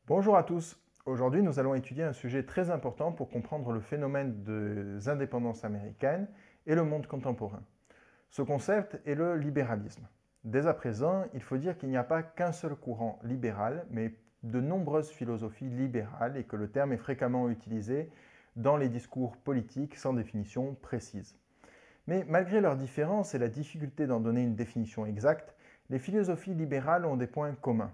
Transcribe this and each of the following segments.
Bonjour à tous. Aujourd'hui, nous allons étudier un sujet très important pour comprendre le phénomène des indépendances américaines et le monde contemporain. Ce concept est le libéralisme. Dès à présent, il faut dire qu'il n'y a pas qu'un seul courant libéral, mais de nombreuses philosophies libérales et que le terme est fréquemment utilisé dans les discours politiques sans définition précise. Mais malgré leurs différences et la difficulté d'en donner une définition exacte, les philosophies libérales ont des points communs.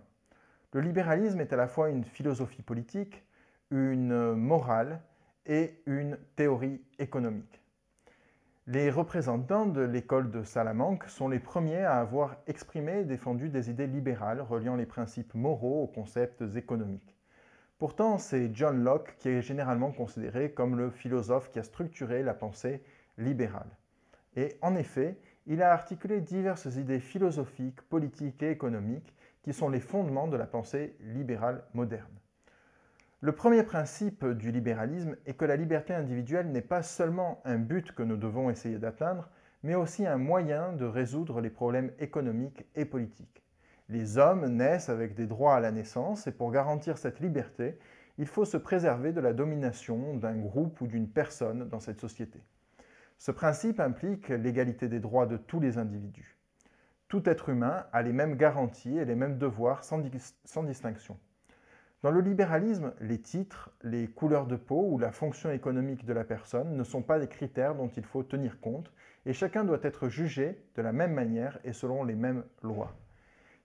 Le libéralisme est à la fois une philosophie politique, une morale et une théorie économique. Les représentants de l'école de Salamanque sont les premiers à avoir exprimé et défendu des idées libérales reliant les principes moraux aux concepts économiques. Pourtant, c'est John Locke qui est généralement considéré comme le philosophe qui a structuré la pensée libérale. Et en effet, il a articulé diverses idées philosophiques, politiques et économiques qui sont les fondements de la pensée libérale moderne. Le premier principe du libéralisme est que la liberté individuelle n'est pas seulement un but que nous devons essayer d'atteindre, mais aussi un moyen de résoudre les problèmes économiques et politiques. Les hommes naissent avec des droits à la naissance et pour garantir cette liberté, il faut se préserver de la domination d'un groupe ou d'une personne dans cette société. Ce principe implique l'égalité des droits de tous les individus. Tout être humain a les mêmes garanties et les mêmes devoirs sans distinction. Dans le libéralisme, les titres, les couleurs de peau ou la fonction économique de la personne ne sont pas des critères dont il faut tenir compte et chacun doit être jugé de la même manière et selon les mêmes lois.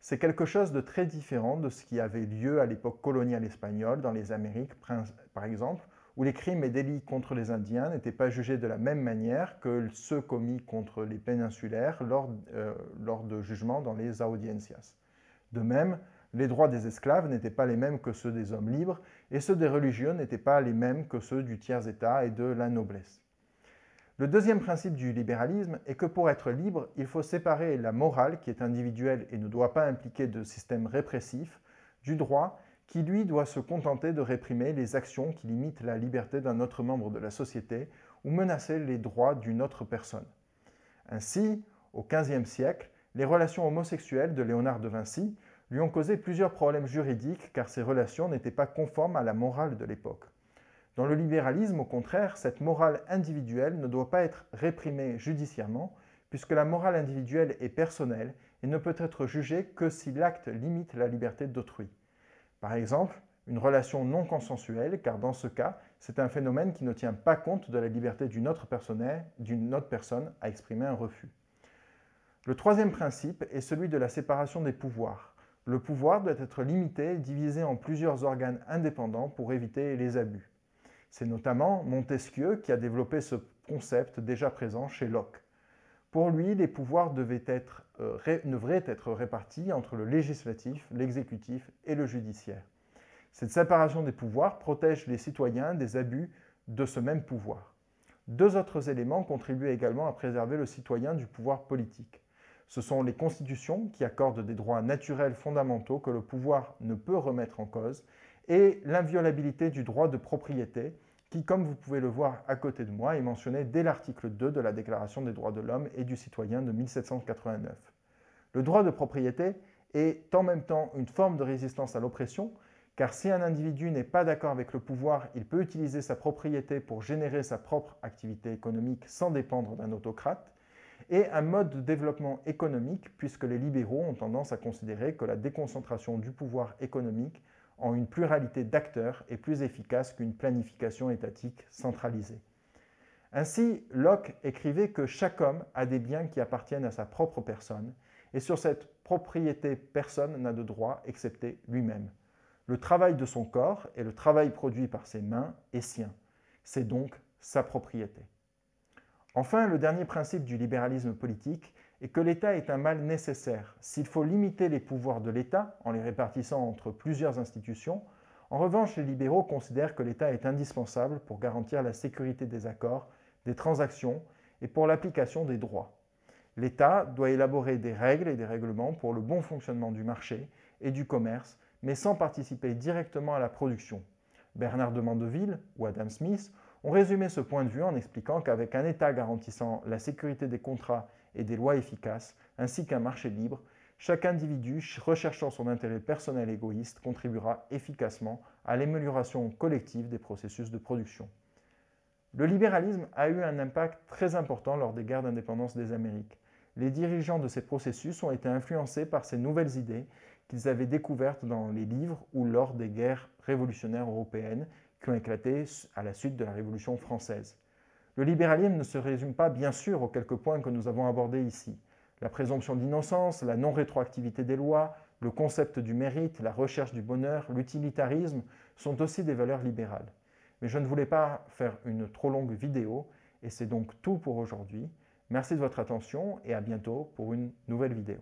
C'est quelque chose de très différent de ce qui avait lieu à l'époque coloniale espagnole dans les Amériques, par exemple, où les crimes et délits contre les Indiens n'étaient pas jugés de la même manière que ceux commis contre les péninsulaires lors de jugements dans les audiencias. De même, les droits des esclaves n'étaient pas les mêmes que ceux des hommes libres, et ceux des religieux n'étaient pas les mêmes que ceux du tiers-état et de la noblesse. Le deuxième principe du libéralisme est que pour être libre, il faut séparer la morale, qui est individuelle et ne doit pas impliquer de système répressif, du droit, qui lui doit se contenter de réprimer les actions qui limitent la liberté d'un autre membre de la société ou menacer les droits d'une autre personne. Ainsi, au XVe siècle, les relations homosexuelles de Léonard de Vinci lui ont causé plusieurs problèmes juridiques car ces relations n'étaient pas conformes à la morale de l'époque. Dans le libéralisme, au contraire, cette morale individuelle ne doit pas être réprimée judiciairement, puisque la morale individuelle est personnelle et ne peut être jugée que si l'acte limite la liberté d'autrui. Par exemple, une relation non consensuelle, car dans ce cas, c'est un phénomène qui ne tient pas compte de la liberté d'une autre personne à exprimer un refus. Le troisième principe est celui de la séparation des pouvoirs. Le pouvoir doit être limité et divisé en plusieurs organes indépendants pour éviter les abus. C'est notamment Montesquieu qui a développé ce concept déjà présent chez Locke. Pour lui, les pouvoirs devraient être répartis entre le législatif, l'exécutif et le judiciaire. Cette séparation des pouvoirs protège les citoyens des abus de ce même pouvoir. Deux autres éléments contribuent également à préserver le citoyen du pouvoir politique. Ce sont les constitutions qui accordent des droits naturels fondamentaux que le pouvoir ne peut remettre en cause et l'inviolabilité du droit de propriété qui, comme vous pouvez le voir à côté de moi, est mentionné dès l'article 2 de la Déclaration des droits de l'homme et du citoyen de 1789. Le droit de propriété est en même temps une forme de résistance à l'oppression, car si un individu n'est pas d'accord avec le pouvoir, il peut utiliser sa propriété pour générer sa propre activité économique sans dépendre d'un autocrate, et un mode de développement économique, puisque les libéraux ont tendance à considérer que la déconcentration du pouvoir économique en une pluralité d'acteurs est plus efficace qu'une planification étatique centralisée. Ainsi, Locke écrivait que chaque homme a des biens qui appartiennent à sa propre personne, et sur cette propriété, personne n'a de droit excepté lui-même. Le travail de son corps et le travail produit par ses mains est sien. C'est donc sa propriété. Enfin, le dernier principe du libéralisme politique est que l'État est un mal nécessaire. S'il faut limiter les pouvoirs de l'État en les répartissant entre plusieurs institutions, en revanche, les libéraux considèrent que l'État est indispensable pour garantir la sécurité des accords, des transactions et pour l'application des droits. L'État doit élaborer des règles et des règlements pour le bon fonctionnement du marché et du commerce, mais sans participer directement à la production. Bernard de Mandeville ou Adam Smith ont résumé ce point de vue en expliquant qu'avec un État garantissant la sécurité des contrats et des lois efficaces, ainsi qu'un marché libre, chaque individu recherchant son intérêt personnel égoïste contribuera efficacement à l'amélioration collective des processus de production. Le libéralisme a eu un impact très important lors des guerres d'indépendance des Amériques. Les dirigeants de ces processus ont été influencés par ces nouvelles idées qu'ils avaient découvertes dans les livres ou lors des guerres révolutionnaires européennes qui ont éclaté à la suite de la Révolution française. Le libéralisme ne se résume pas bien sûr aux quelques points que nous avons abordés ici. La présomption d'innocence, la non-rétroactivité des lois, le concept du mérite, la recherche du bonheur, l'utilitarisme sont aussi des valeurs libérales. Mais je ne voulais pas faire une trop longue vidéo et c'est donc tout pour aujourd'hui. Merci de votre attention et à bientôt pour une nouvelle vidéo.